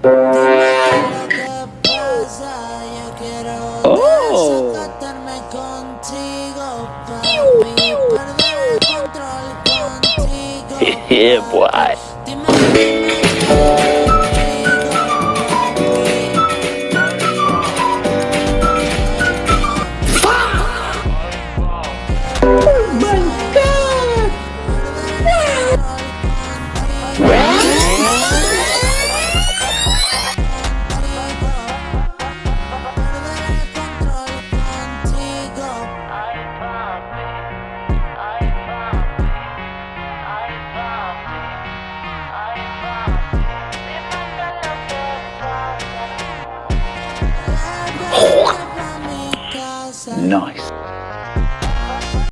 Dime qué es lo que pasa, yo quiero desacatarme contigo, papi, perder el control contigo, Yeah, papi. boy. Dime qué es contigo, papi. Oh my God. Nice.